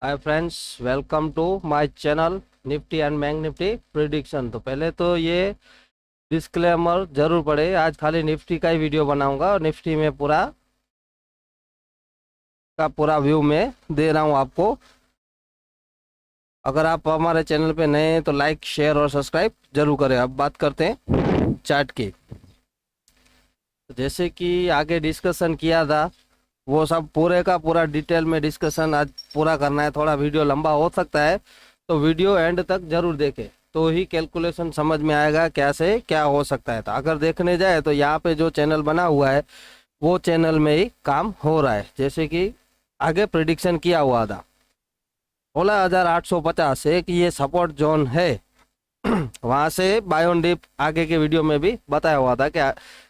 Hi friends, welcome to my channel Nifty and bank Nifty prediction. तो पहले तो ये डिस्क्लेमर जरूर पढ़े। आज खाली निफ्टी का ही वीडियो बनाऊंगा और निफ्टी में पूरा व्यू में दे रहा हूँ आपको। अगर आप हमारे चैनल पे नए हैं तो लाइक शेयर और सब्सक्राइब जरूर करें। अब बात करते हैं चार्ट की। जैसे कि आगे डिस्कशन किया था, वो सब पूरे का पूरा डिटेल में डिस्कशन आज पूरा करना है। थोड़ा वीडियो लंबा हो सकता है, तो वीडियो एंड तक जरूर देखें, तो ही कैलकुलेशन समझ में आएगा क्या से क्या हो सकता है। तो अगर देखने जाए तो यहाँ पे जो चैनल बना हुआ है वो चैनल में ही काम हो रहा है। जैसे कि आगे प्रिडिक्शन किया हुआ था 16,850 से कि ये सपोर्ट जोन है। वहां से बाय ऑन डिप आगे के वीडियो में भी बताया हुआ था कि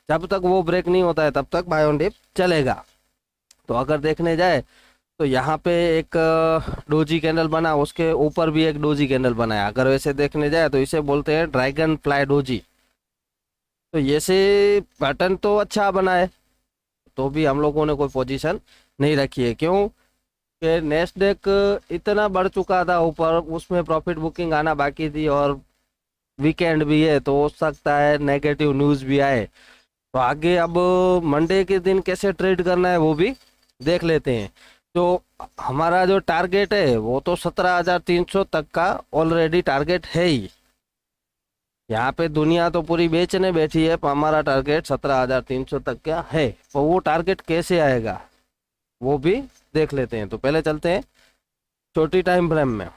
जब तक वो ब्रेक नहीं होता है तब तक बाय ऑन डिप चलेगा। तो अगर देखने जाए तो यहाँ पे एक डोजी कैंडल बना, उसके ऊपर भी एक डोजी कैंडल बनाया। अगर वैसे देखने जाए तो इसे बोलते हैं ड्रैगन फ्लाई डोजी। तो ये से पैटर्न तो अच्छा बना है, तो भी हम लोगों ने कोई पोजीशन नहीं रखी है। क्यों कि नेस्डेक इतना बढ़ चुका था ऊपर, उसमें प्रॉफिट बुकिंग आना बाकी थी और वीकेंड भी है, तो हो सकता है नेगेटिव न्यूज़ भी आए। तो आगे अब मंडे के दिन कैसे ट्रेड करना है वो भी देख लेते हैं। तो हमारा जो टारगेट है वो तो 17,300 तक का ऑलरेडी टारगेट है ही। यहाँ पे दुनिया तो पूरी बेचने बैठी है, पर हमारा टारगेट 17,300 तक का है। तो वो टारगेट कैसे आएगा वो भी देख लेते हैं। तो पहले चलते हैं छोटी टाइम फ्रेम में।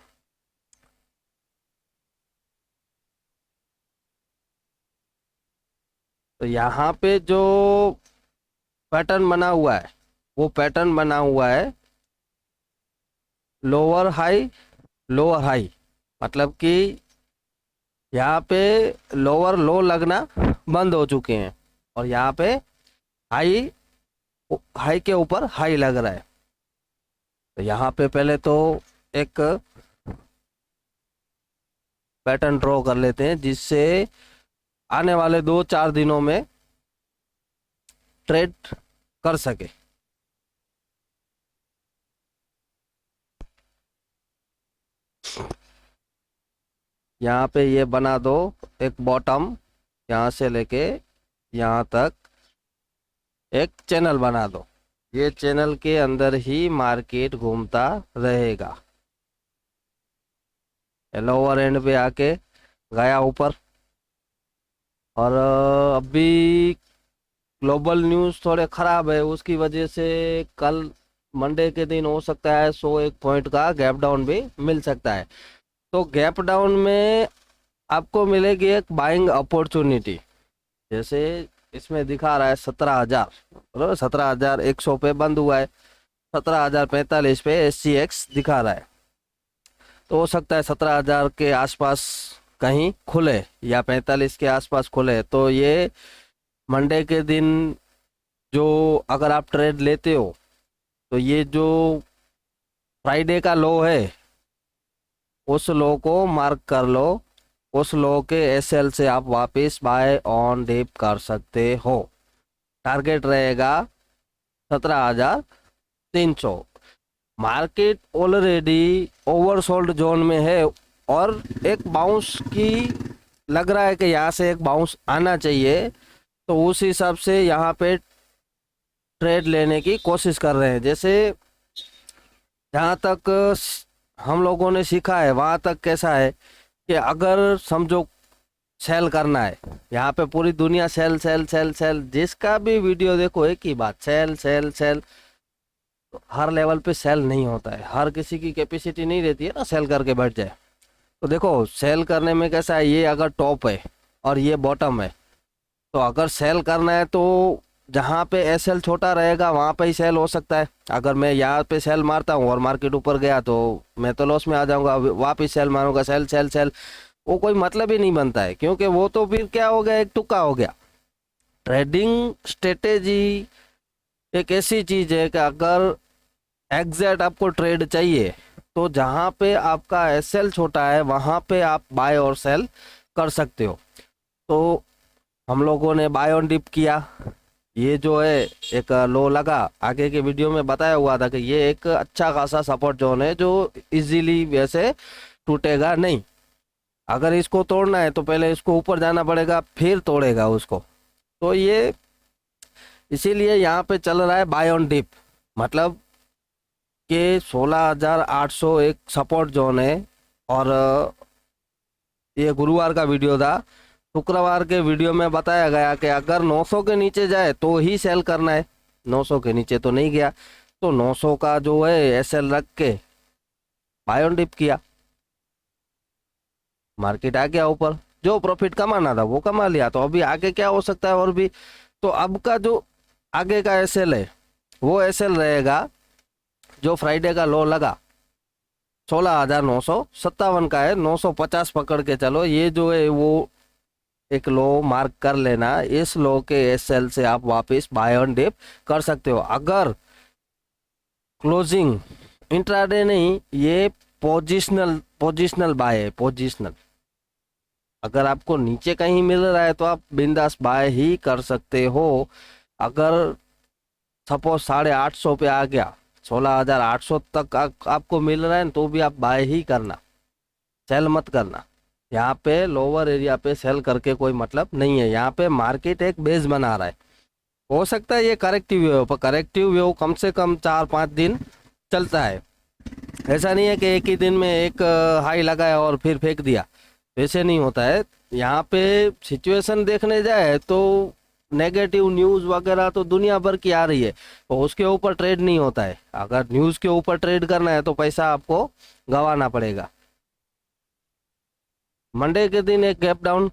तो यहाँ पे जो पैटर्न बना हुआ है वो पैटर्न बना हुआ है लोअर हाई लोअर हाई, मतलब कि यहाँ पे लोअर लो लगना बंद हो चुके हैं और यहाँ पे हाई हाई के ऊपर हाई लग रहा है। तो यहाँ पे पहले तो एक पैटर्न ड्रॉ कर लेते हैं जिससे आने वाले 2-4 दिनों में ट्रेड कर सके। यहाँ पे ये बना दो एक बॉटम, यहाँ से लेके यहाँ तक एक चैनल बना दो। ये चैनल के अंदर ही मार्केट घूमता रहेगा। लोअर एंड पे आके गया ऊपर। और अभी ग्लोबल न्यूज़ थोड़े ख़राब है, उसकी वजह से कल मंडे के दिन हो सकता है 101 पॉइंट का गैप डाउन भी मिल सकता है। तो गैप डाउन में आपको मिलेगी एक बाइंग अपॉर्चुनिटी। जैसे इसमें दिखा रहा है 17,000, बराबर 17,100 पे बंद हुआ है, 17,045 पे SCX दिखा रहा है। तो हो सकता है 17,000 के आसपास कहीं खुले या 45 के आसपास खुले। तो ये मंडे के दिन जो अगर आप ट्रेड लेते हो तो ये जो फ्राइडे का लो है उस लो को मार्क कर लो। उस लो के SL से आप वापस बाय ऑन डिप कर सकते हो। टारगेट रहेगा 17,300। मार्केट ऑलरेडी ओवरसोल्ड जोन में है और एक बाउंस की लग रहा है कि यहाँ से एक बाउंस आना चाहिए। तो उस हिसाब से यहाँ पे ट्रेड लेने की कोशिश कर रहे हैं। जैसे जहाँ तक हम लोगों ने सीखा है वहाँ तक कैसा है कि अगर समझो सेल करना है, यहाँ पे पूरी दुनिया सेल सेल सेल सेल, जिसका भी वीडियो देखो एक ही बात, सेल सेल सेल। तो हर लेवल पे सेल नहीं होता है, हर किसी की कैपेसिटी नहीं रहती है ना सेल करके बैठ जाए। तो देखो सेल करने में कैसा है, ये अगर टॉप है और ये बॉटम है, तो अगर सेल करना है तो जहाँ पे SL छोटा रहेगा वहाँ पे ही सेल हो सकता है। अगर मैं यहाँ पे सेल मारता हूँ और मार्केट ऊपर गया तो मैं तो लॉस में आ जाऊंगा। वापिस सेल मारूंगा, सेल सेल सेल, वो कोई मतलब ही नहीं बनता है, क्योंकि वो तो फिर क्या हो गया, एक तुक्का हो गया। ट्रेडिंग स्ट्रेटेजी एक ऐसी चीज है कि अगर एग्जैक्ट आपको ट्रेड चाहिए तो जहाँ पे आपका SL छोटा है वहाँ पे आप बाय और सेल कर सकते हो। तो हम लोगों ने बाय ऑन डिप किया, ये जो है एक लो लगा, आगे के वीडियो में बताया हुआ था कि ये एक अच्छा खासा सपोर्ट जोन है जो इजीली वैसे टूटेगा नहीं। अगर इसको तोड़ना है तो पहले इसको ऊपर जाना पड़ेगा, फिर तोड़ेगा उसको। तो ये इसीलिए यहाँ पे चल रहा है बाय ऑन डिप, मतलब कि 16,800 एक सपोर्ट जोन है। और ये गुरुवार का वीडियो था। शुक्रवार के वीडियो में बताया गया कि अगर 900 के नीचे जाए तो ही सेल करना है, 900 के नीचे तो नहीं गया, तो 900 का जो है एसएल रख के बाय ऑन डिप किया, मार्केट आ गया ऊपर, जो प्रॉफिट कमाना था वो कमा लिया। तो अभी आगे क्या हो सकता है और भी, तो अब का जो आगे का एसएल है वो एसएल रहेगा जो फ्राइडे का लो लगा 16,957 का है, 950 पकड़ के चलो, ये जो है वो एक लो मार्क कर लेना। इस लो के एसएल से आप वापस बाय ऑन डिप कर सकते हो। अगर क्लोजिंग इंट्राडे नहीं, ये पोजिशनल पोजिशनल बाय है, पोजिशनल। अगर आपको नीचे कहीं मिल रहा है तो आप बिंदास बाय ही कर सकते हो। अगर सपोज 850 पे आ गया, 16,800 तक आपको मिल रहा है तो भी आप बाय ही करना, सेल मत करना। यहाँ पे लोअर एरिया पे सेल करके कोई मतलब नहीं है। यहाँ पे मार्केट एक बेस बना रहा है, हो सकता है ये करेक्टिव वेव, पर करेक्टिव वेव कम से कम 4-5 दिन चलता है। ऐसा नहीं है कि एक ही दिन में एक हाई लगाया और फिर फेंक दिया, वैसे नहीं होता है। यहाँ पे सिचुएशन देखने जाए तो नेगेटिव न्यूज़ वगैरह तो दुनिया भर की आ रही है, तो उसके ऊपर ट्रेड नहीं होता है। अगर न्यूज़ के ऊपर ट्रेड करना है तो पैसा आपको गंवाना पड़ेगा। मंडे के दिन एक गैप डाउन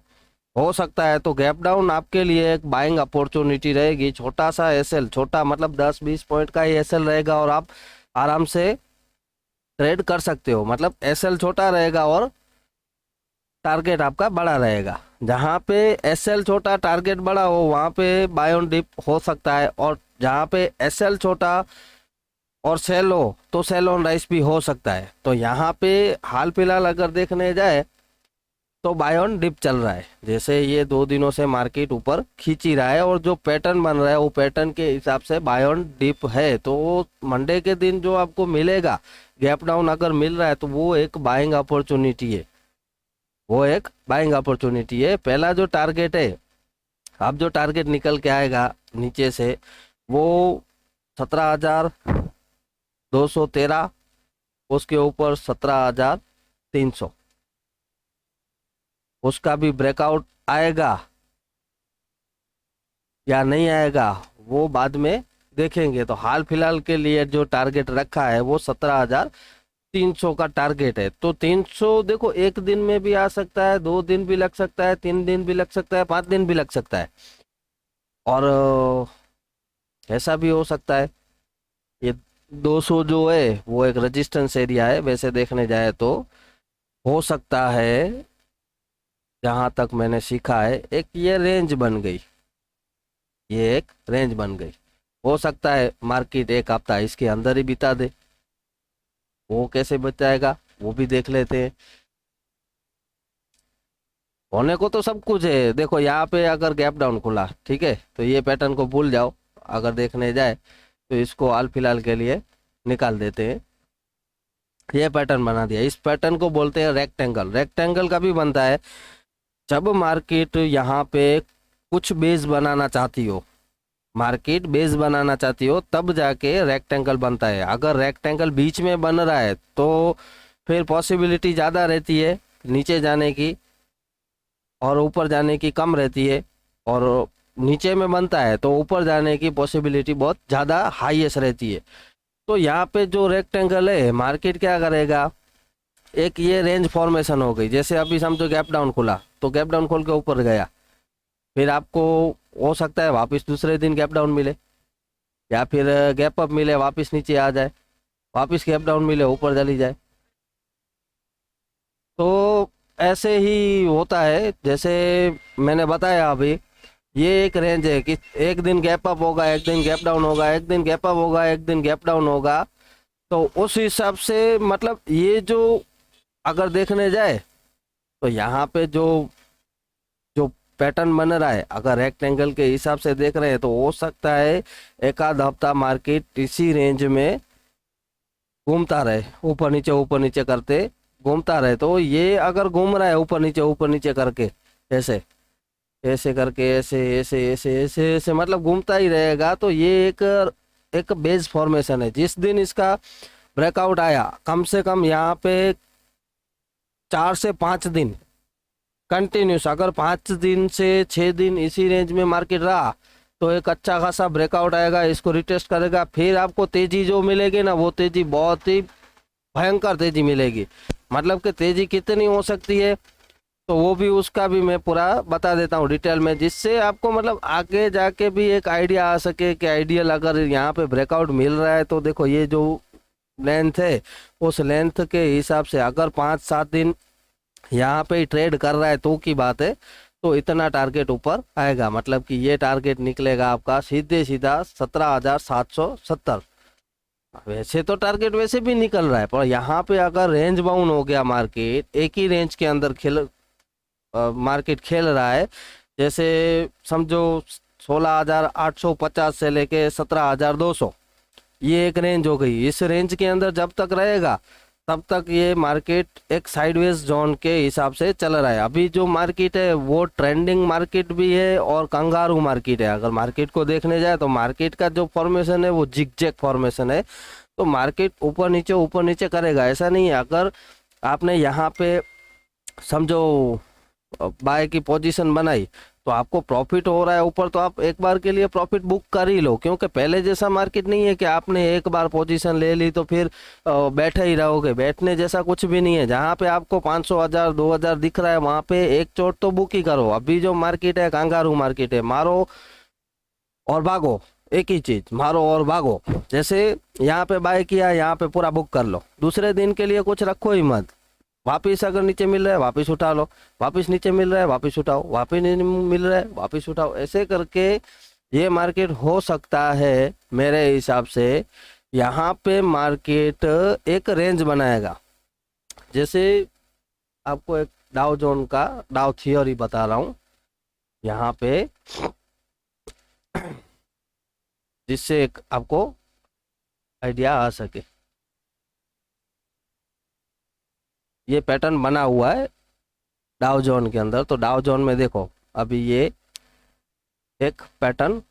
हो सकता है, तो गैप डाउन आपके लिए एक बाइंग अपॉर्चुनिटी रहेगी। छोटा सा एसएल, छोटा मतलब 10-20 पॉइंट का ही एसएल रहेगा और आप आराम से ट्रेड कर सकते हो। मतलब एसएल छोटा रहेगा और टारगेट आपका बड़ा रहेगा। जहाँ पे एसएल छोटा टारगेट बड़ा हो वहाँ पे बाय ऑन डिप हो सकता है, और जहाँ पे एसएल छोटा और सेल हो तो सेल ऑन राइस भी हो सकता है। तो यहाँ पे हाल फिलहाल अगर देखने जाए तो बाय ऑन डिप चल रहा है। जैसे ये 2 दिनों से मार्केट ऊपर खींच ही रहा है और जो पैटर्न बन रहा है वो पैटर्न के हिसाब से बाय ऑन डिप है। तो मंडे के दिन जो आपको मिलेगा गैप डाउन अगर मिल रहा है तो वो एक बाइंग अपॉर्चुनिटी है, वो एक बाइंग अपॉर्चुनिटी है। पहला जो टारगेट है, अब जो टारगेट निकल के आएगा नीचे से वो 17,213, उसके ऊपर 17,300, उसका भी ब्रेकआउट आएगा या नहीं आएगा वो बाद में देखेंगे। तो हाल फिलहाल के लिए जो टारगेट रखा है वो 17,300 का टारगेट है। तो 300 देखो, एक दिन में भी आ सकता है, 2 दिन भी लग सकता है, 3 दिन भी लग सकता है, 5 दिन भी लग सकता है, और ऐसा भी हो सकता है। ये 200 जो है वो एक रेजिस्टेंस एरिया है वैसे देखने जाए तो। हो सकता है, जहां तक मैंने सीखा है, एक ये रेंज बन गई, ये एक रेंज बन गई। हो सकता है मार्केट एक हफ्ता इसके अंदर ही बिता दे, वो कैसे बताएगा वो भी देख लेते हैं। होने को तो सब कुछ है। देखो यहाँ पे अगर गैप डाउन खुला, ठीक है, तो ये पैटर्न को भूल जाओ। अगर देखने जाए तो इसको हाल फिलहाल के लिए निकाल देते हैं। ये पैटर्न बना दिया, इस पैटर्न को बोलते हैं रेक्टेंगल। रेक्टेंगल का भी बनता है जब मार्केट यहाँ पे कुछ बेस बनाना चाहती हो, मार्केट बेस बनाना चाहती हो तब जाके रेक्टेंगल बनता है। अगर रेक्टेंगल बीच में बन रहा है तो फिर पॉसिबिलिटी ज़्यादा रहती है नीचे जाने की और ऊपर जाने की कम रहती है, और नीचे में बनता है तो ऊपर जाने की पॉसिबिलिटी बहुत ज़्यादा हाईएस्ट रहती है। तो यहाँ पे जो रेक्टेंगल है, मार्केट क्या करेगा, एक ये रेंज फॉर्मेशन हो गई। जैसे अभी समझो गैप डाउन खुला तो गैप डाउन खोल के ऊपर गया, फिर आपको हो सकता है वापस दूसरे दिन गैप डाउन मिले, या फिर गैप अप मिले वापस नीचे आ जाए, वापस गैप डाउन मिले ऊपर चली जाए। तो ऐसे ही होता है जैसे मैंने बताया अभी। ये एक रेंज है कि एक दिन गैप अप होगा, एक दिन गैप डाउन होगा, एक दिन गैप अप होगा, एक दिन गैप डाउन होगा। तो उस हिसाब से मतलब ये जो अगर देखने जाए तो यहाँ पे जो जो पैटर्न बन रहा है, अगर रेक्टेंगल के हिसाब से देख रहे हैं तो हो सकता है एक आध हफ्ता मार्केट इसी रेंज में घूमता रहे, ऊपर नीचे करते घूमता रहे। तो ये अगर घूम रहा है ऊपर नीचे करके, ऐसे ऐसे करके, ऐसे ऐसे ऐसे ऐसे ऐसे मतलब घूमता ही रहेगा, तो ये एक बेस फॉर्मेशन है। जिस दिन इसका ब्रेकआउट आया, कम से कम यहाँ पे 4 से 5 दिन कंटिन्यूस, अगर 5 दिन से 6 दिन इसी रेंज में मार्केट रहा तो एक अच्छा खासा ब्रेकआउट आएगा, इसको रिटेस्ट करेगा, फिर आपको तेजी जो मिलेगी ना, वो तेजी बहुत ही भयंकर तेजी मिलेगी। मतलब कि तेजी कितनी हो सकती है तो वो भी, उसका भी मैं पूरा बता देता हूँ डिटेल में, जिससे आपको मतलब आगे जाके भी एक आइडिया आ सके कि आइडियल अगर यहाँ पे ब्रेकआउट मिल रहा है तो देखो ये जो लेंथ है, उस लेंथ के हिसाब से अगर 5-7 दिन यहाँ पे ट्रेड कर रहा है तो की बात है, तो इतना टारगेट ऊपर आएगा। मतलब कि ये टारगेट निकलेगा आपका सीधे सीधा 17,770। वैसे तो टारगेट वैसे भी निकल रहा है, पर यहाँ पे अगर रेंज बाउंड हो गया मार्केट, एक ही रेंज के अंदर मार्केट खेल रहा है, जैसे समझो 16,850 से लेके 17,200, ये एक रेंज हो गई। इस रेंज के अंदर जब तक रहेगा तब तक ये मार्केट एक साइडवेज जोन के हिसाब से चल रहा है। अभी जो मार्केट है वो ट्रेंडिंग मार्केट भी है और कंगारू मार्केट है। अगर मार्केट को देखने जाए तो मार्केट का जो फॉर्मेशन है वो जिगजैग फॉर्मेशन है, तो मार्केट ऊपर नीचे करेगा, ऐसा नहीं है। अगर आपने यहाँ पे समझो बाय की पोजीशन बनाई तो आपको प्रॉफिट हो रहा है ऊपर, तो आप एक बार के लिए प्रॉफिट बुक कर ही लो, क्योंकि पहले जैसा मार्केट नहीं है कि आपने एक बार पोजीशन ले ली तो फिर बैठे ही रहोगे। बैठने जैसा कुछ भी नहीं है। जहाँ पे आपको 500, 1000, 2000 दिख रहा है वहाँ पे एक चोट तो बुक ही करो। अभी जो मार्केट है कांगारू मार्केट है, मारो और भागो, एक ही चीज, मारो और भागो। जैसे यहाँ पे बाय किया, यहाँ पे पूरा बुक कर लो, दूसरे दिन के लिए कुछ रखो ही मत। वापिस अगर नीचे मिल रहा है वापिस उठा लो, वापिस नीचे मिल रहा है वापिस उठाओ, वापिस नहीं मिल रहा है वापिस उठाओ। ऐसे करके ये मार्केट हो सकता है मेरे हिसाब से। यहाँ पे मार्केट एक रेंज बनाएगा। जैसे आपको एक डाउ जोन का डाउ थियोरी बता रहा हूँ यहाँ पे, जिससे एक आपको आइडिया आ सके। ये पैटर्न बना हुआ है डाउ जोन के अंदर, तो डाउ जोन में देखो अभी ये एक पैटर्न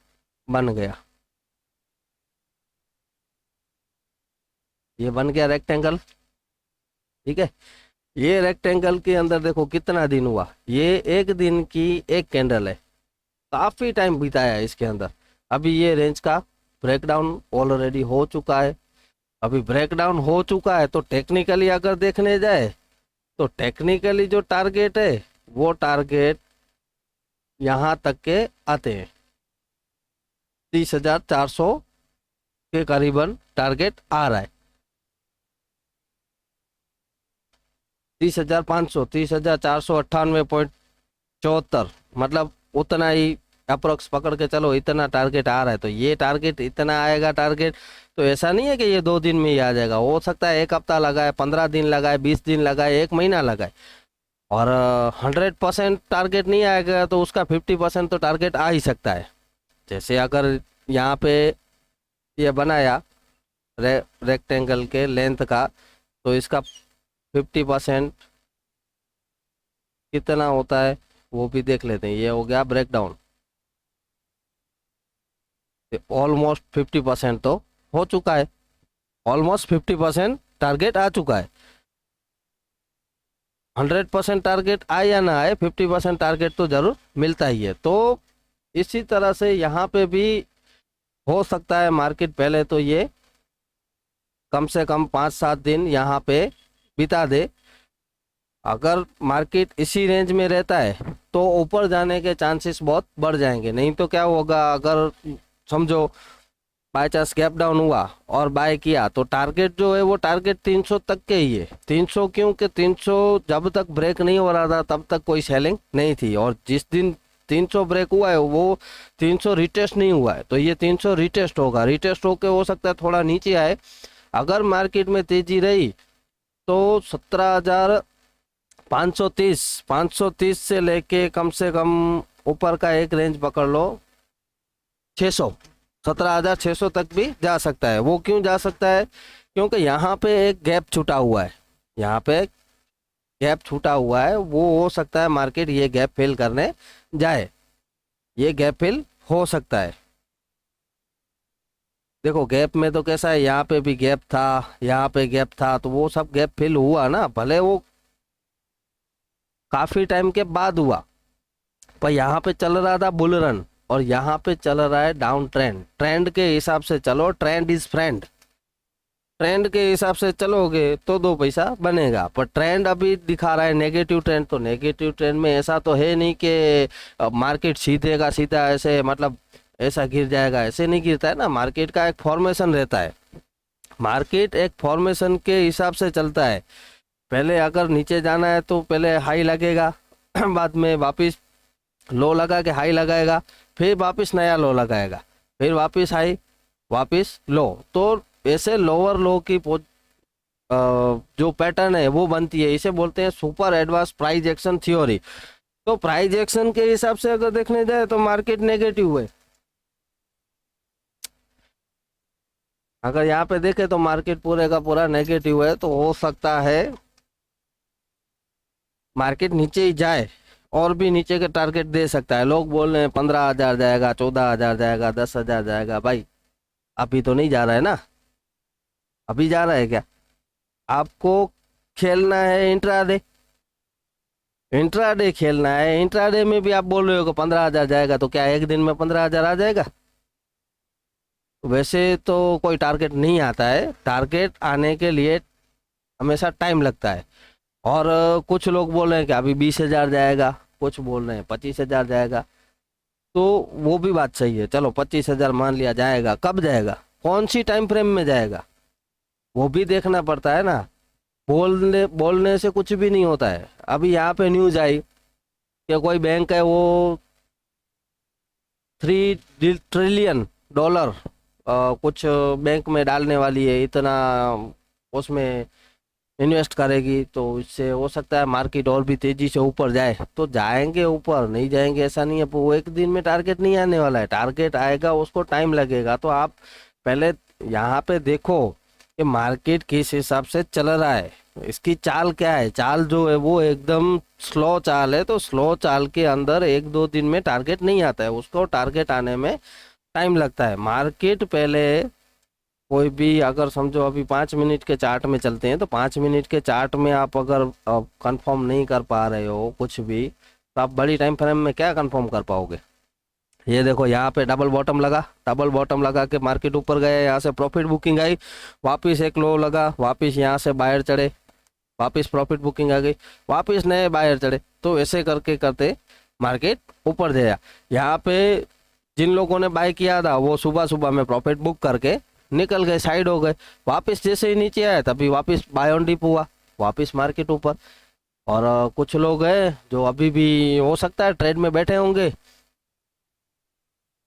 बन गया, ये बन गया रेक्टेंगल, ठीक है। ये रेक्टेंगल के अंदर देखो कितना दिन हुआ, ये एक दिन की एक कैंडल है, काफी टाइम बिताया है इसके अंदर। अभी ये रेंज का ब्रेकडाउन ऑलरेडी हो चुका है। अभी ब्रेकडाउन हो चुका है तो टेक्निकली अगर देखने जाए तो टेक्निकली जो टारगेट है वो टारगेट यहाँ तक के आते हैं, 30,400 के करीबन टारगेट आ रहा है। 30,500, 30,498.74, मतलब उतना ही अप्रोक्स पकड़ के चलो, इतना टारगेट आ रहा है। तो ये टारगेट इतना आएगा टारगेट, तो ऐसा नहीं है कि ये 2 दिन में ही आ जाएगा। हो सकता है 1 हफ्ता लगाए, 15 दिन लगाए, 20 दिन लगाए, 1 महीना लगाए। और 100% टारगेट नहीं आएगा तो उसका 50% तो टारगेट आ ही सकता है। जैसे अगर यहाँ पे ये बनाया रेक्टेंगल के लेंथ का, तो इसका 50% कितना होता है वो भी देख लेते हैं। ये हो गया ब्रेकडाउन, ऑलमोस्ट 50% तो हो चुका है, ऑलमोस्ट 50% टारगेट आ चुका है। 100% टारगेट आए या ना आए, 50% टारगेट तो जरूर मिलता ही है। तो इसी तरह से यहाँ पे भी हो सकता है मार्केट पहले तो ये कम से कम 5-7 दिन यहाँ पे बिता दे। अगर मार्केट इसी रेंज में रहता है तो ऊपर जाने के चांसेस बहुत बढ़ जाएंगे। नहीं तो क्या होगा, अगर समझो बाय चांस गैप डाउन हुआ और बाय किया तो टारगेट जो है वो टारगेट 300 तक के ही है। 300 क्यों कि 300 जब तक ब्रेक नहीं हो रहा था तब तक कोई सेलिंग नहीं थी, और जिस दिन 300 ब्रेक हुआ है वो 300 रिटेस्ट नहीं हुआ है, तो ये 300 रिटेस्ट होगा। रिटेस्ट होके हो सकता है थोड़ा नीचे आए। अगर मार्केट में तेजी रही तो 17,530 से लेके कम से कम ऊपर का एक रेंज पकड़ लो 600, 17,600 तक भी जा सकता है। वो क्यों जा सकता है? क्योंकि यहाँ पे एक गैप छूटा हुआ है, यहाँ पे गैप छूटा हुआ है, वो हो सकता है मार्केट ये गैप फिल करने जाए, ये गैप फिल हो सकता है। देखो गैप में तो कैसा है, यहाँ पे भी गैप था, यहाँ पे गैप था, तो वो सब गैप फिल हुआ ना, भले वो काफी टाइम के बाद हुआ, पर यहाँ पे चल रहा था बुल रन और यहाँ पे चल रहा है डाउन ट्रेंड। ट्रेंड के हिसाब से चलो, ट्रेंड इज फ्रेंड। ट्रेंड के हिसाब से चलोगे तो दो पैसा बनेगा, पर ट्रेंड अभी दिखा रहा है नेगेटिव ट्रेंड। तो नेगेटिव ट्रेंड में ऐसा तो है नहीं कि मार्केट सीधे का सीधा ऐसे मतलब ऐसा गिर जाएगा, ऐसे नहीं गिरता है ना। मार्केट का एक फॉर्मेशन रहता है, मार्केट एक फॉर्मेशन के हिसाब से चलता है। पहले अगर नीचे जाना है तो पहले हाई लगेगा बाद में वापस लो लगा के हाई लगाएगा, फिर वापस नया लो लगाएगा, फिर वापस हाई, वापस लो। तो ऐसे लोअर लो की जो पैटर्न है वो बनती है, इसे बोलते हैं super advance price action theory. तो प्राइस एक्शन के हिसाब से अगर देखने जाए तो मार्केट नेगेटिव है। अगर यहाँ पे देखे तो मार्केट पूरे का पूरा नेगेटिव है, तो हो सकता है मार्केट नीचे ही जाए और भी नीचे के टारगेट दे सकता है। लोग बोल रहे हैं 15,000 जाएगा, 14,000 जाएगा, 10,000 जाएगा। भाई अभी तो नहीं जा रहा है ना, अभी जा रहा है क्या? आपको खेलना है इंट्राडे, इंट्राडे खेलना है। इंट्राडे में भी आप बोल रहे हो कि 15,000 जाएगा, तो क्या एक दिन में 15,000 आ जाएगा? वैसे तो कोई टारगेट नहीं आता है, टारगेट आने के लिए हमेशा टाइम लगता है। और कुछ लोग बोल रहे हैं कि अभी 20,000 जाएगा, कुछ बोल रहे हैं 25,000 जाएगा। तो वो भी बात सही है, चलो 25,000 मान लिया जाएगा, कब जाएगा, कौन सी टाइम फ्रेम में जाएगा, वो भी देखना पड़ता है ना। बोलने बोलने से कुछ भी नहीं होता है। अभी यहाँ पे न्यूज आई कि कोई बैंक है वो 3 ट्रिलियन डॉलर कुछ बैंक में डालने वाली है, इतना उसमें इन्वेस्ट करेगी। तो इससे हो सकता है मार्केट और भी तेजी से ऊपर जाए। तो जाएंगे ऊपर, नहीं जाएंगे ऐसा नहीं है, पर वो एक दिन में टारगेट नहीं आने वाला है, टारगेट आएगा, उसको टाइम लगेगा। तो आप पहले यहाँ पे देखो कि मार्केट किस हिसाब से चल रहा है, इसकी चाल क्या है। चाल जो है वो एकदम स्लो चाल है, तो स्लो चाल के अंदर एक दो दिन में टारगेट नहीं आता है, उसको टारगेट आने में टाइम लगता है। मार्केट पहले कोई भी अगर समझो अभी 5 मिनट के चार्ट में चलते हैं, तो 5 मिनट के चार्ट में आप अगर कंफर्म नहीं कर पा रहे हो कुछ भी, तो आप बड़ी टाइम फ्रेम में क्या कंफर्म कर पाओगे। ये देखो यहाँ पे डबल बॉटम लगा, डबल बॉटम लगा के मार्केट ऊपर गया, यहाँ से प्रॉफिट बुकिंग आई, वापस एक लो लगा, वापस यहाँ से बायर चढ़े, वापस प्रॉफिट बुकिंग आ गई, वापस नए बायर चढ़े। तो ऐसे करके करते मार्केट ऊपर गया। यहाँ पे जिन लोगों ने बाय किया था वो सुबह सुबह में प्रॉफिट बुक करके निकल गए, साइड हो गए। वापस जैसे ही नीचे आया तभी वापस बाय ऑन डिप हुआ, वापस मार्केट ऊपर। और कुछ लोग हैं जो अभी भी हो सकता है ट्रेड में बैठे होंगे,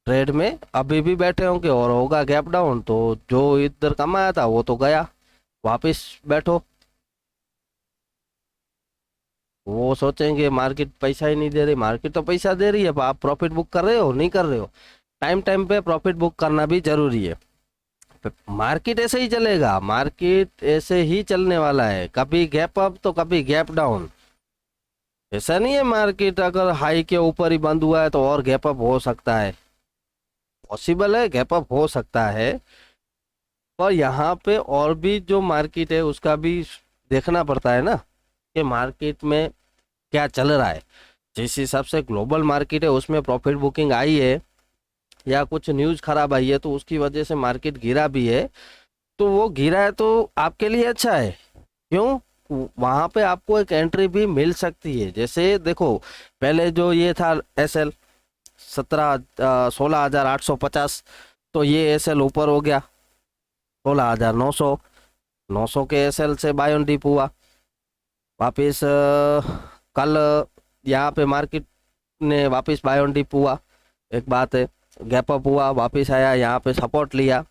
ट्रेड में अभी भी बैठे होंगे और होगा गैप डाउन, तो जो इधर कमाया था वो तो गया, वापस बैठो। वो सोचेंगे मार्केट पैसा ही नहीं दे रही, मार्केट तो पैसा दे रही है, पर आप प्रॉफिट बुक कर रहे हो नहीं कर रहे हो। टाइम टाइम पे प्रॉफिट बुक करना भी जरूरी है। मार्केट ऐसे ही चलेगा, मार्केट ऐसे ही चलने वाला है, कभी गैप अप तो कभी गैप डाउन। ऐसा नहीं है मार्केट अगर हाई के ऊपर ही बंद हुआ है तो और गैप अप हो सकता है, पॉसिबल है गैप अप हो सकता है। पर यहाँ पे और भी जो मार्केट है उसका भी देखना पड़ता है ना, कि मार्केट में क्या चल रहा है। जिस हिसाब से ग्लोबल मार्केट है उसमें प्रॉफिट बुकिंग आई है या कुछ न्यूज़ खराब आई है, तो उसकी वजह से मार्केट गिरा भी है। तो वो गिरा है तो आपके लिए अच्छा है, क्यों? वहां पे आपको एक एंट्री भी मिल सकती है। जैसे देखो पहले जो ये था एसएल 16,850, तो ये एसएल ऊपर हो गया 16,900, 900 के एसएल से बाय ऑन डिप हुआ। वापिस कल यहाँ पे मार्केट ने वापस बाय ऑन डिप हुआ, एक बात है, गैप अप हुआ, वापस आया, यहाँ पे सपोर्ट लिया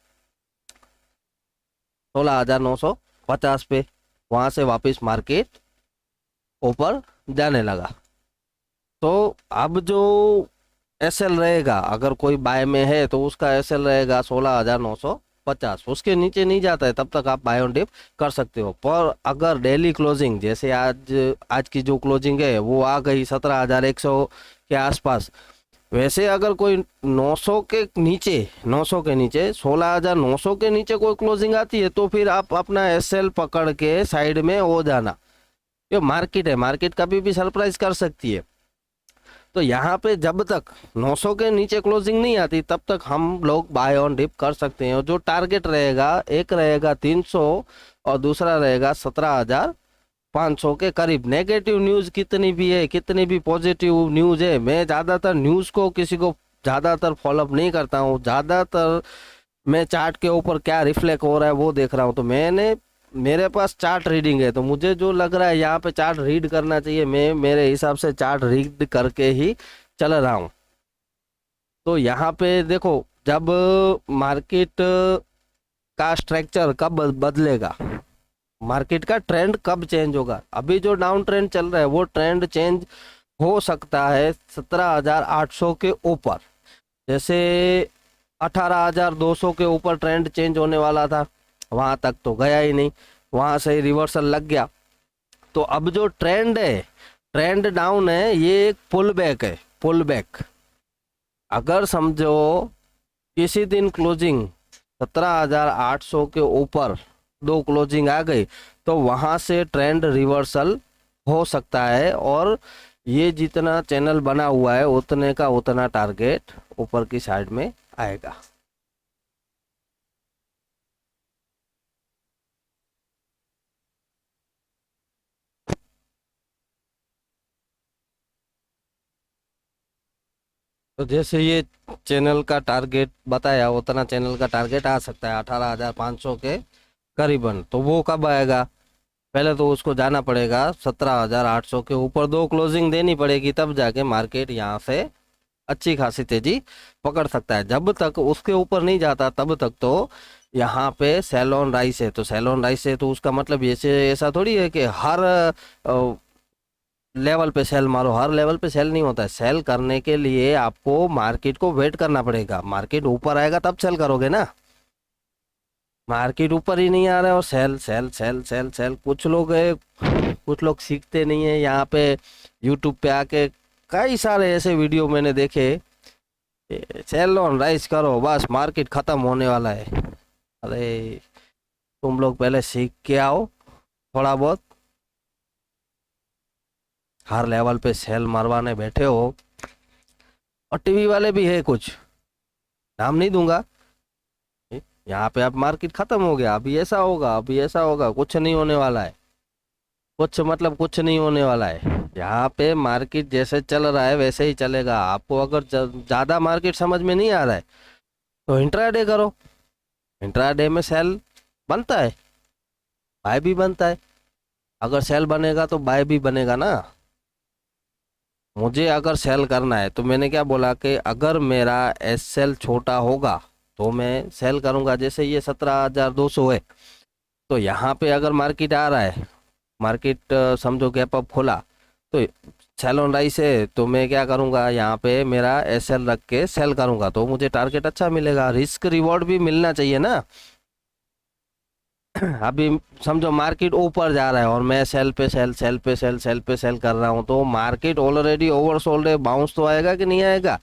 16,950 पे, वहां से वापस मार्केट ऊपर जाने लगा। तो अब जो एसएल रहेगा, अगर कोई बाय में है तो उसका एसएल रहेगा 16,950, उसके नीचे नहीं जाता है तब तक आप बाय ऑन डिप कर सकते हो। पर अगर डेली क्लोजिंग, जैसे आज आज की जो क्लोजिंग है वो आ गई 17,100 के आसपास, वैसे अगर कोई 900 के नीचे, 900 के नीचे 16,900 के नीचे कोई क्लोजिंग आती है तो फिर आप अपना एसएल पकड़ के साइड में हो जाना। ये मार्केट है, मार्केट कभी भी सरप्राइज कर सकती है। तो यहाँ पे जब तक 900 के नीचे क्लोजिंग नहीं आती तब तक हम लोग बाय ऑन डिप कर सकते हैं। और जो टारगेट रहेगा, एक रहेगा 300 और दूसरा रहेगा 17,500 के करीब। नेगेटिव न्यूज़ कितनी भी है, कितनी भी पॉजिटिव न्यूज़ है, मैं ज़्यादातर न्यूज़ को किसी को ज़्यादातर फॉलोअप नहीं करता हूँ। ज़्यादातर मैं चार्ट के ऊपर क्या रिफ्लेक्ट हो रहा है वो देख रहा हूँ। तो मैंने, मेरे पास चार्ट रीडिंग है, तो मुझे जो लग रहा है यहाँ पे चार्ट रीड करना चाहिए, मैं मेरे हिसाब से चार्ट रीड करके ही चल रहा हूँ। तो यहाँ पे देखो, जब मार्केट का स्ट्रक्चर कब बदलेगा, मार्केट का ट्रेंड कब चेंज होगा। अभी जो डाउन ट्रेंड चल रहा है वो ट्रेंड चेंज हो सकता है 17,800 के ऊपर। जैसे 18,200 के ऊपर ट्रेंड चेंज होने वाला था, वहां तक तो गया ही नहीं, वहां से ही रिवर्सल लग गया। तो अब जो ट्रेंड है, ट्रेंड डाउन है, ये एक पुल बैक है, पुल बैक। अगर समझो किसी दिन क्लोजिंग 17,800 के ऊपर दो क्लोजिंग आ गई तो वहां से ट्रेंड रिवर्सल हो सकता है, और ये जितना चैनल बना हुआ है उतने का उतना टारगेट ऊपर की साइड में आएगा। तो जैसे ये चैनल का टारगेट बताया, उतना चैनल का टारगेट आ सकता है 18,500 के करीबन। तो वो कब आएगा, पहले तो उसको जाना पड़ेगा 17,800 के ऊपर, दो क्लोजिंग देनी पड़ेगी, तब जाके मार्केट यहाँ से अच्छी खासी तेजी पकड़ सकता है। जब तक उसके ऊपर नहीं जाता तब तक तो यहाँ पे सेल ऑन राइस है। तो सेल ऑन राइस है तो उसका मतलब ऐसा थोड़ी है कि हर लेवल पे सेल मारो, हर लेवल पे सेल नहीं होता है। सेल करने के लिए आपको मार्केट को वेट करना पड़ेगा, मार्केट ऊपर आएगा तब सेल करोगे ना। मार्केट ऊपर ही नहीं आ रहा है और sell sell sell sell sell, कुछ लोग है, कुछ लोग सीखते नहीं है। यहाँ पे यूट्यूब पे आके कई सारे ऐसे वीडियो मैंने देखे, सेल ऑन राइज करो बस मार्केट खत्म होने वाला है। अरे तुम लोग पहले सीख के आओ थोड़ा बहुत। हर लेवल पे सेल मारवाने बैठे हो। और टीवी वाले भी है कुछ, नाम नहीं दूंगा, यहाँ पे अब मार्केट खत्म हो गया, अभी ऐसा होगा, अभी ऐसा होगा, कुछ नहीं होने वाला है। कुछ मतलब कुछ नहीं होने वाला है। यहाँ पे मार्केट जैसे चल रहा है वैसे ही चलेगा। आपको अगर ज़्यादा मार्केट समझ में नहीं आ रहा है तो इंट्राडे करो। इंट्राडे में सेल बनता है, बाय भी बनता है। अगर सेल बनेगा तो बाय भी बनेगा ना। मुझे अगर सेल करना है तो मैंने क्या बोला कि अगर मेरा एस सेल छोटा होगा तो मैं सेल करूंगा। जैसे ये 17,200 है, तो यहाँ पे अगर मार्केट आ रहा है, मार्केट समझो गैप अप खोला, तो सेल ऑन राइस है, तो मैं क्या करूंगा, यहाँ पे मेरा एस एल रख के सेल करूंगा तो मुझे टारगेट अच्छा मिलेगा। रिस्क रिवॉर्ड भी मिलना चाहिए ना। अभी समझो मार्केट ऊपर जा रहा है और मैं सेल पे सेल, सेल पे सेल, सेल पे सेल कर रहा हूँ, तो मार्केट ऑलरेडी ओवरसोल्ड है, बाउंस तो आएगा कि नहीं आएगा।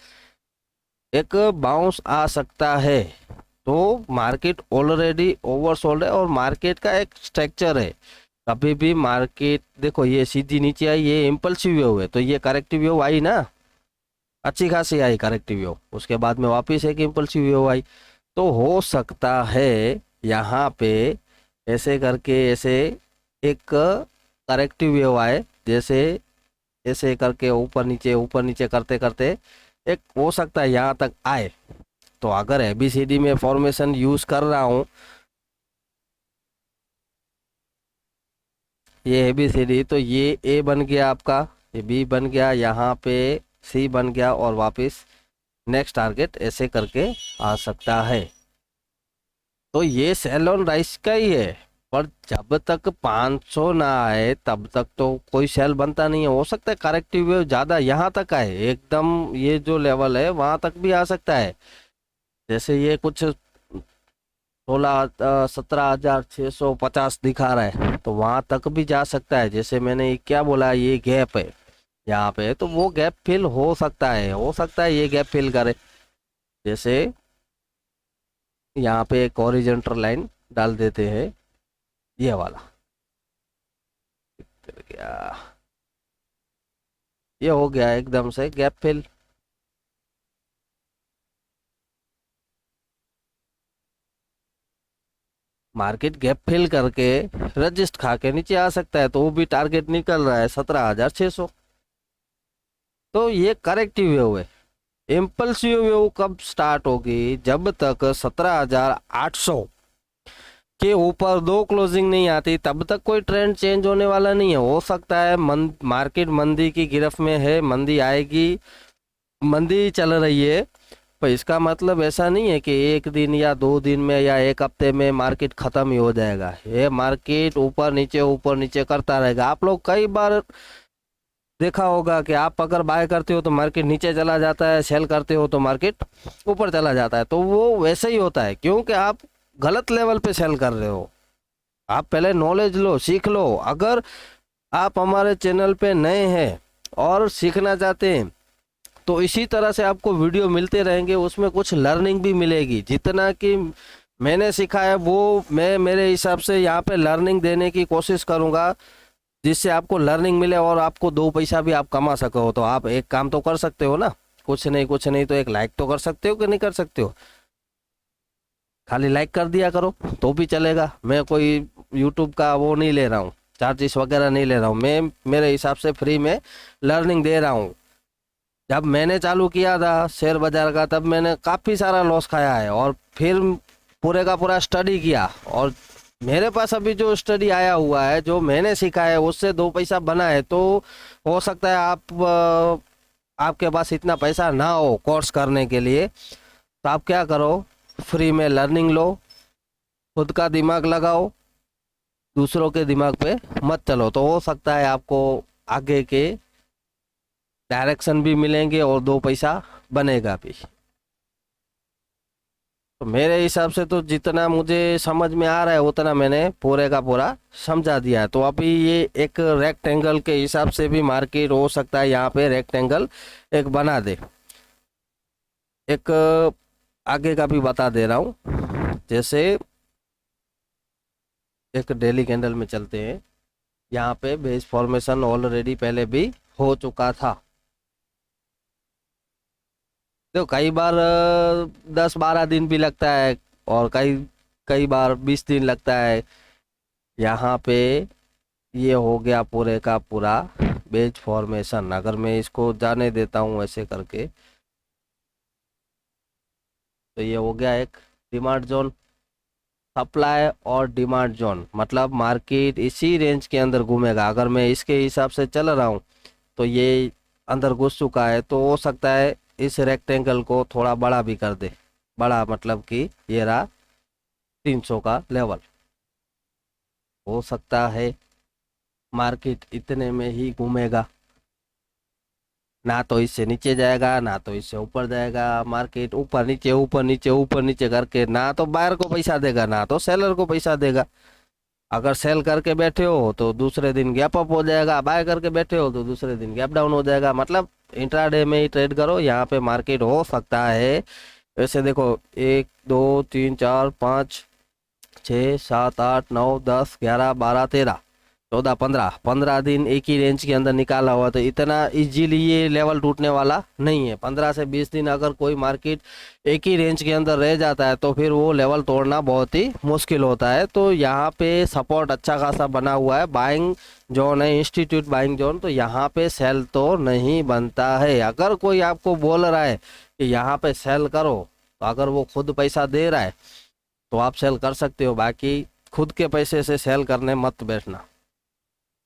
एक बाउंस आ सकता है। तो मार्केट ऑलरेडी ओवरसोल्ड है और मार्केट का एक स्ट्रक्चर है। कभी भी मार्केट देखो, ये सीधी नीचे आई, ये इम्पल्सिव वेव है, तो ये करेक्टिव वेव आई ना, अच्छी खासी आई करेक्टिव वेव, उसके बाद में वापस एक इम्पल्सिव वेव आई। तो हो सकता है यहाँ पे ऐसे करके ऐसे एक करेक्टिव वेव आए, जैसे ऐसे करके ऊपर नीचे करते करते एक हो सकता है यहाँ तक आए। तो अगर एबीसीडी में फॉर्मेशन यूज कर रहा हूँ, ये एबीसीडी, तो ये ए बन गया आपका, ये बी बन गया, यहाँ पे सी बन गया, और वापस नेक्स्ट टारगेट ऐसे करके आ सकता है। तो ये सेल ऑन राइस का ही है। पर जब तक 500 ना आए तब तक तो कोई सेल बनता नहीं है। हो सकता है करेक्टिव वेव ज्यादा यहाँ तक आए, एकदम ये जो लेवल है वहां तक भी आ सकता है। जैसे ये कुछ 17,650 दिखा रहा है तो वहां तक भी जा सकता है। जैसे मैंने ये क्या बोला, ये गैप है यहाँ पे, तो वो गैप फिल हो सकता है, हो सकता है ये गैप फिल करे। जैसे यहाँ पे एक हॉरिजॉन्टल लाइन डाल देते हैं, ये वाला फिर गया, ये हो गया एकदम से gap fill. Market gap fill करके रजिस्ट खा के नीचे आ सकता है, तो वो भी टारगेट निकल रहा है 17,600। तो ये करेक्टिव वेव है। इम्पल्सिव वेव कब स्टार्ट होगी, जब तक 17,800 के ऊपर दो क्लोजिंग नहीं आती तब तक कोई ट्रेंड चेंज होने वाला नहीं है। हो सकता है मार्केट मंदी की गिरफ्त में है, मंदी आएगी, मंदी चल रही है, पर इसका मतलब ऐसा नहीं है कि एक दिन या 2 दिन में या एक हफ्ते में मार्केट खत्म ही हो जाएगा। ये मार्केट ऊपर नीचे करता रहेगा। आप लोग कई बार देखा होगा कि आप अगर बाय करते हो तो मार्केट नीचे चला जाता है, सेल करते हो तो मार्केट ऊपर चला जाता है। तो वो वैसे ही होता है, क्योंकि आप गलत लेवल पे सेल कर रहे हो। आप पहले नॉलेज लो, सीख लो। अगर आप हमारे चैनल पे नए हैं और सीखना चाहते हैं तो इसी तरह से आपको वीडियो मिलते रहेंगे, उसमें कुछ लर्निंग भी मिलेगी। जितना कि मैंने सीखा है वो मैं मेरे हिसाब से यहाँ पे लर्निंग देने की कोशिश करूँगा, जिससे आपको लर्निंग मिले और आपको 2 पैसा भी आप कमा सको। तो आप एक काम तो कर सकते हो ना, कुछ नहीं तो एक लाइक तो कर सकते हो कि नहीं कर सकते हो। खाली लाइक कर दिया करो तो भी चलेगा। मैं कोई यूट्यूब का वो नहीं ले रहा हूँ, चार्जेस वगैरह नहीं ले रहा हूँ। मैं मेरे हिसाब से फ्री में लर्निंग दे रहा हूँ। जब मैंने चालू किया था शेयर बाजार का तब मैंने काफ़ी सारा लॉस खाया है, और फिर पूरे का पूरा स्टडी किया, और मेरे पास अभी जो स्टडी आया हुआ है, जो मैंने सीखा है, उससे 2 पैसा बना है। तो हो सकता है आपके पास इतना पैसा ना हो कोर्स करने के लिए, तो आप क्या करो, फ्री में लर्निंग लो, खुद का दिमाग लगाओ, दूसरों के दिमाग पे मत चलो। तो हो सकता है आपको आगे के डायरेक्शन भी मिलेंगे और 2 पैसा बनेगा भी। तो मेरे हिसाब से तो जितना मुझे समझ में आ रहा है उतना मैंने पूरे का पूरा समझा दिया है। तो अभी ये एक रेक्टेंगल के हिसाब से भी मार्केट हो सकता है यहाँ पे रेक्टेंगल एक बना दे। एक आगे का भी बता दे रहा हूँ। जैसे एक डेली कैंडल में चलते हैं, यहाँ पे बेस फॉर्मेशन ऑलरेडी पहले भी हो चुका था। तो कई बार 10-12 दिन भी लगता है, और कई कई बार 20 दिन लगता है। यहाँ पे ये हो गया पूरे का पूरा बेच फॉर्मेशन। अगर मैं इसको जाने देता हूँ ऐसे करके, तो ये हो गया एक डिमांड जोन, सप्लाई और डिमांड जोन। मतलब मार्केट इसी रेंज के अंदर घूमेगा। अगर मैं इसके हिसाब से चल रहा हूँ तो ये अंदर घुस चुका है, तो हो सकता है इस रेक्टेंगल को थोड़ा बड़ा भी कर दे। बड़ा मतलब कि ये रहा 300 का लेवल। हो सकता है मार्केट इतने में ही घूमेगा, ना तो इससे नीचे जाएगा ना तो इससे ऊपर जाएगा। मार्केट ऊपर नीचे ऊपर नीचे ऊपर नीचे करके ना तो बायर को पैसा देगा ना तो सेलर को पैसा देगा। अगर सेल करके बैठे हो तो दूसरे दिन गैप अप हो जाएगा, बाय करके बैठे हो तो दूसरे दिन गैप डाउन हो जाएगा। मतलब इंट्राडे में ही ट्रेड करो, यहाँ पे मार्केट हो सकता है। वैसे देखो 1 2 3 4 5 6 7 8 9 10 11 12 13 14 15 दिन एक ही रेंज के अंदर निकाला हुआ, तो इतना इजीली ये लेवल टूटने वाला नहीं है। 15 से 20 दिन अगर कोई मार्केट एक ही रेंज के अंदर रह जाता है तो फिर वो लेवल तोड़ना बहुत ही मुश्किल होता है। तो यहाँ पे सपोर्ट अच्छा खासा बना हुआ है, बाइंग जोन है, इंस्टीट्यूट बाइंग जोन। तो यहाँ पे सेल तो नहीं बनता है। अगर कोई आपको बोल रहा है कि यहाँ पे सेल करो, तो अगर वो खुद पैसा दे रहा है तो आप सेल कर सकते हो, बाकी खुद के पैसे से सेल करने मत बैठना।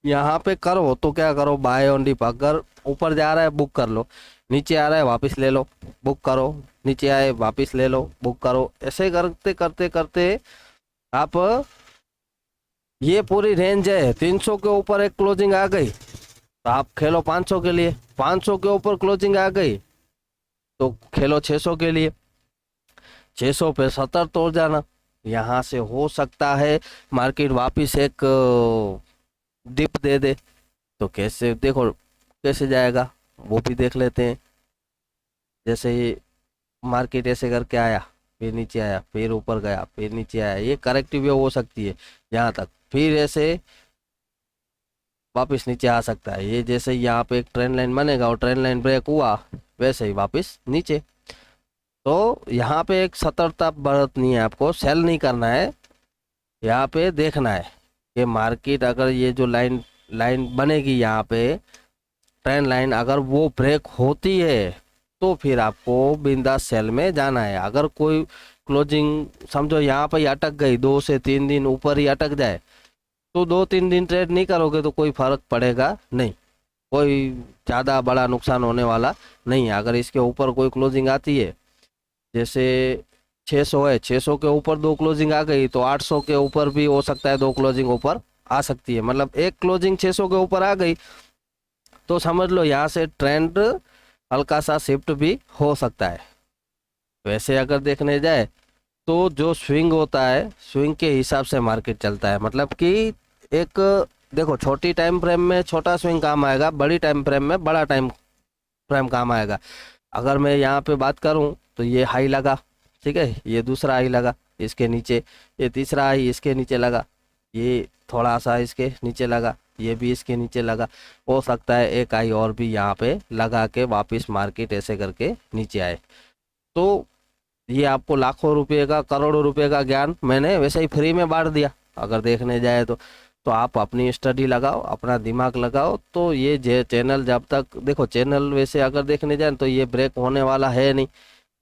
यहाँ पे करो तो क्या करो, बाय ऑन डिप। अगर ऊपर जा रहा है बुक कर लो, नीचे आ रहा है वापस ले लो, बुक करो, नीचे आए वापस ले लो, बुक करो। ऐसे करते करते करते आप ये पूरी रेंज है, 300 के ऊपर एक क्लोजिंग आ गई तो आप खेलो 500 के लिए, 500 के ऊपर क्लोजिंग आ गई तो खेलो 600 के लिए, 600 पे 70 तोड़ जाना। यहाँ से हो सकता है मार्केट वापस एक डिप दे दे, तो कैसे देखो कैसे जाएगा वो भी देख लेते हैं। जैसे ही मार्केट ऐसे करके आया, फिर नीचे आया, फिर ऊपर गया, फिर नीचे आया, ये करेक्टिव हो सकती है यहाँ तक, फिर ऐसे वापस नीचे आ सकता है। ये जैसे यहाँ पे एक ट्रेंड लाइन बनेगा और ट्रेंड लाइन ब्रेक हुआ वैसे ही वापस नीचे। तो यहाँ पे एक सतर्कता बरतनी है, आपको सेल नहीं करना है, यहाँ पे देखना है कि मार्केट अगर ये जो लाइन लाइन बनेगी यहाँ पे ट्रेंड लाइन अगर वो ब्रेक होती है तो फिर आपको बिंदास सेल में जाना है। अगर कोई क्लोजिंग समझो यहाँ पे ही अटक गई, 2 से 3 दिन ऊपर ही अटक जाए, तो 2-3 दिन ट्रेड नहीं करोगे तो कोई फर्क पड़ेगा नहीं, कोई ज़्यादा बड़ा नुकसान होने वाला नहीं है। अगर इसके ऊपर कोई क्लोजिंग आती है, जैसे 600 है, 600 के ऊपर 2 क्लोजिंग आ गई तो 800 के ऊपर भी हो सकता है 2 क्लोजिंग ऊपर आ सकती है। मतलब एक क्लोजिंग 600 के ऊपर आ गई तो समझ लो यहाँ से ट्रेंड हल्का सा शिफ्ट भी हो सकता है। वैसे अगर देखने जाए तो जो स्विंग होता है, स्विंग के हिसाब से मार्केट चलता है। मतलब कि एक देखो छोटी टाइम फ्रेम में छोटा स्विंग काम आएगा, बड़ी टाइम फ्रेम में बड़ा टाइम फ्रेम काम आएगा। अगर मैं यहाँ पे बात करूँ तो ये हाई लगा, ठीक है, ये दूसरा हाई लगा इसके नीचे, ये तीसरा हाई इसके नीचे लगा, ये थोड़ा सा इसके नीचे लगा, ये भी इसके नीचे लगा, हो सकता है एक हाई और भी यहाँ पे लगा के वापस मार्केट ऐसे करके नीचे आए। तो ये आपको लाखों रुपए का करोड़ों रुपए का ज्ञान मैंने वैसे ही फ्री में बांट दिया अगर देखने जाए तो आप अपनी स्टडी लगाओ, अपना दिमाग लगाओ। तो ये जे चैनल जब तक देखो, चैनल वैसे अगर देखने जाए तो ये ब्रेक होने वाला है नहीं,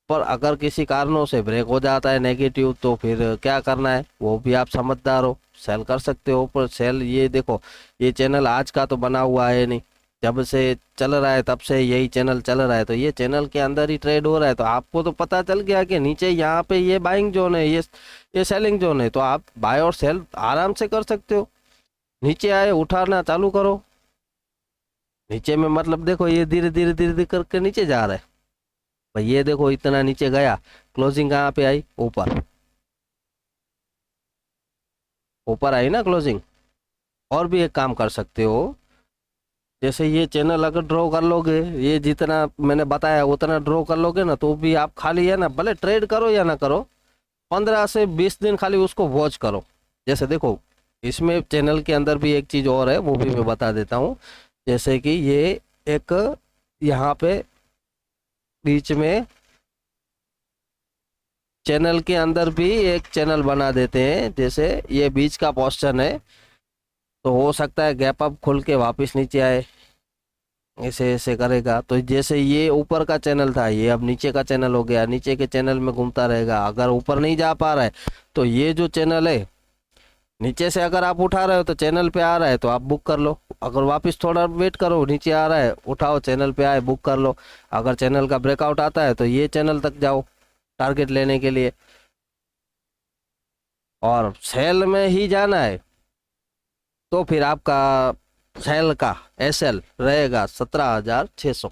पर अगर किसी कारणों से ब्रेक हो जाता है नेगेटिव तो फिर क्या करना है वो भी आप समझदार हो, सेल कर सकते हो। पर सेल ये देखो, ये चैनल आज का तो बना हुआ है नहीं, जब से चल रहा है तब से यही चैनल चल रहा है, तो ये चैनल के अंदर ही ट्रेड हो रहा है। तो आपको तो पता चल गया कि नीचे यहाँ पे ये बाइंग जोन है, ये सेलिंग जोन है, तो आप बाय और सेल आराम से कर सकते हो। नीचे आए उठाना चालू करो, नीचे में मतलब देखो ये धीरे धीरे धीरे धीरे करके नीचे जा रहा है भाई। ये देखो इतना नीचे गया, क्लोजिंग कहाँ पे आई, ऊपर, ऊपर आई ना क्लोजिंग। और भी एक काम कर सकते हो, जैसे ये चैनल अगर ड्रॉ कर लोगे, ये जितना मैंने बताया उतना ड्रॉ कर लोगे ना, तो भी आप खाली है ना, भले ट्रेड करो या ना करो, 15 से 20 दिन खाली उसको वॉच करो। जैसे देखो इसमें चैनल के अंदर भी एक चीज़ और है वो भी मैं बता देता हूँ। जैसे कि ये एक यहाँ पे बीच में चैनल के अंदर भी एक चैनल बना देते हैं, जैसे ये बीच का पोर्शन है, तो हो सकता है गैप अप खुल के वापस नीचे आए, ऐसे ऐसे करेगा। तो जैसे ये ऊपर का चैनल था, ये अब नीचे का चैनल हो गया, नीचे के चैनल में घूमता रहेगा। अगर ऊपर नहीं जा पा रहा है तो ये जो चैनल है नीचे से अगर आप उठा रहे हो तो चैनल पे आ रहा है तो आप बुक कर लो, अगर वापस थोड़ा वेट करो नीचे आ रहा है उठाओ, चैनल पे आए बुक कर लो। अगर चैनल का ब्रेकआउट आता है तो ये चैनल तक जाओ टारगेट लेने के लिए, और सेल में ही जाना है तो फिर आपका सेल का एसएल रहेगा 17,600।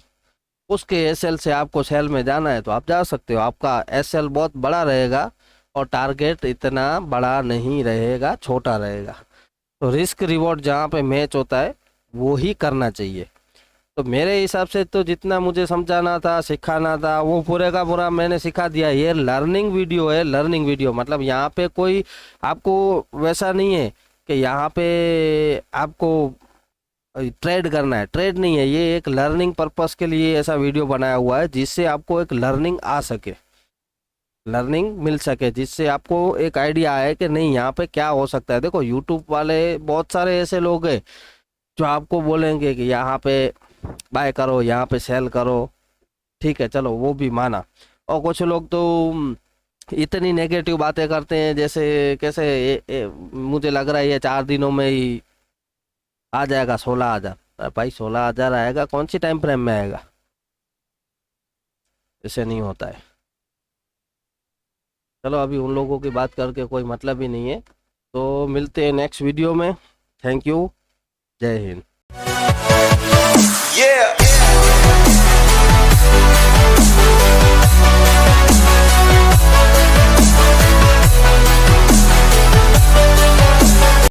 उसके एसएल से आपको सेल में जाना है तो आप जा सकते हो, आपका एसएल बहुत बड़ा रहेगा और टारगेट इतना बड़ा नहीं रहेगा, छोटा रहेगा। तो रिस्क रिवॉर्ड जहाँ पे मैच होता है वो ही करना चाहिए। तो मेरे हिसाब से तो जितना मुझे समझाना था सिखाना था वो पूरे का पूरा मैंने सिखा दिया। ये लर्निंग वीडियो है, लर्निंग वीडियो मतलब यहाँ पे कोई आपको वैसा नहीं है कि यहाँ पे आपको ट्रेड करना है, ट्रेड नहीं है, ये एक लर्निंग पर्पस के लिए ऐसा वीडियो बनाया हुआ है जिससे आपको एक लर्निंग आ सके, लर्निंग मिल सके, जिससे आपको एक आइडिया आए कि नहीं यहाँ पे क्या हो सकता है। देखो यूट्यूब वाले बहुत सारे ऐसे लोग हैं जो आपको बोलेंगे कि यहाँ पे बाय करो, यहाँ पे सेल करो, ठीक है चलो वो भी माना। और कुछ लोग तो इतनी नेगेटिव बातें करते हैं, जैसे कैसे मुझे लग रहा है ये 4 दिनों में ही आ जाएगा 16,000। अरे भाई 16,000 आएगा कौन सी टाइम फ्रेम में आएगा, ऐसे नहीं होता है। चलो अभी उन लोगों की बात करके कोई मतलब ही नहीं है, तो मिलते हैं नेक्स्ट वीडियो में। थैंक यू, जय हिंद। Yeah.